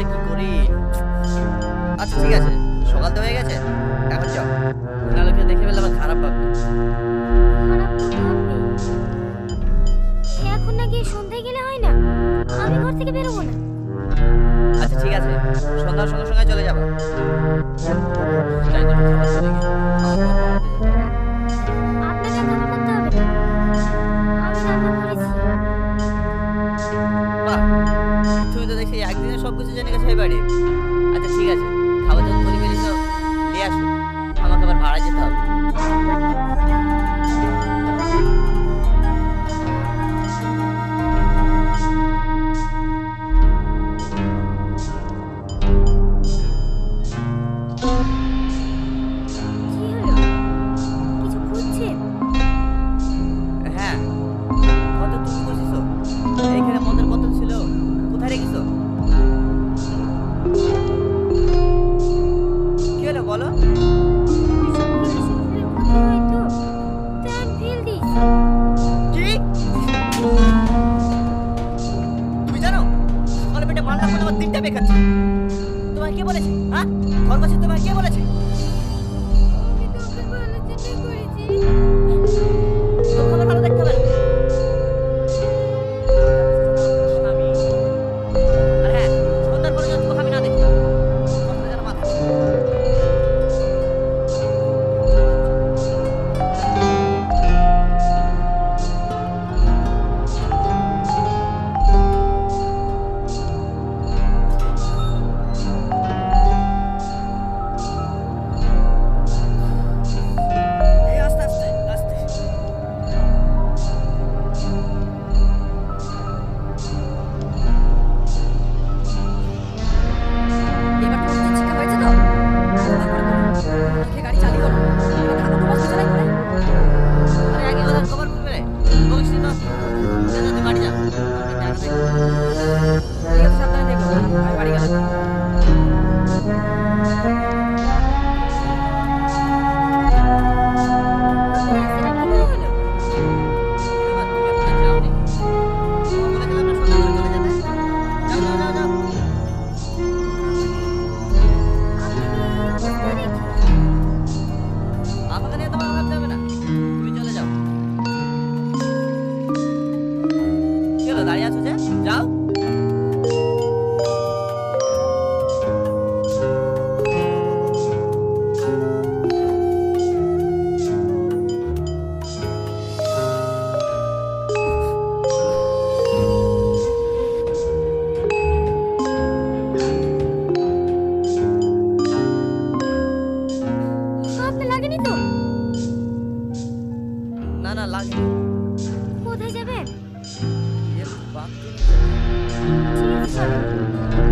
যে কি করি। আচ্ছা ঠিক আছে, সকাল তো হয়ে গেছে, এখন যাও, নাহলে দেখে ফেললে আবার খারাপ পাবে। খারাপ তো ভাববে। এখন না গিয়ে সন্ধ্যায় গেলে হয় না? আমি ঘর থেকে বেরোবো না। আচ্ছা ঠিক আছে, সন্ধ্যার সঙ্গে সঙ্গে চলে যাবো। যাই তো, খাবার চলে গিয়ে আপনাকে খাবার করতে হবে না, আমি রান্না করেছি। বাহ, তুমি তো দেখি একদিনে সব কিছু জেনে গেছো এই বাড়ি। আচ্ছা ঠিক আছে, খাবার যখন করে ফেলিস নিয়ে আসো, আমাকে আবার ভাড়া যেতে হবে। কি হলো? কিছু খুঁজছেন? হ্যাঁ, কত তুমি বসেছো, এখানে মদের বোতল ছিল, কোথায় রেখেছো? কি হলো বলো? এসব করে শরীরের ক্ষতি হয় তো, তাই আমি ফেল দিয়েছি। কি তুমি জানো, সকালে পেটে মালটা করে আমার তিনটা বেখাচ্ছে। তোমায় কে বলেছে? হ্যাঁ, ঘর বসে তোমায় কে বলেছে? আমি তো ওকে ভালোর জন্যই করেছি। তোর খাবার ভালো দেখতে হবে না। স্বামী। আর হ্যাঁ, সন্ধ্যার পরে যেন তোকে আমি না দেখি, কথাটা যেন মাথায় থাকে। এই আস্তে আস্তে আস্তে। এবার তো উচিত শিক্ষা হয়েছে তো? গাড়ি চালিও না, এবার খাবো তোমার পিছনে ঘুরে। আরে আগে কথা খবর করবে রে, বলিস নি তো। যা যা, তুই বাড়ি যা, আমি জায়গা দেখবো। ঠিক আছে, সাবধানে দেখো, আমি বাড়ি গেলাম। রাস্তাটা কি করে হলো? এবার তুমি এখানে যাওনি, তোমার বলে দিলাম না সন্ধ্যা করে চলে যেতে। যাও যাও যাও যাও। আপনাকে এই অবস্থায় রেখে? আমাকে নিয়ে তোমার ভাবতে হবে না, তুমি চলে যাও। কি হলো, দাঁড়িয়ে আছো যে? যাও। আপনার লাগেনি তো? না না, লাগেনি। কোথায় যাবেন? একটু বাথরুমে ঠিক আছে, চলেন।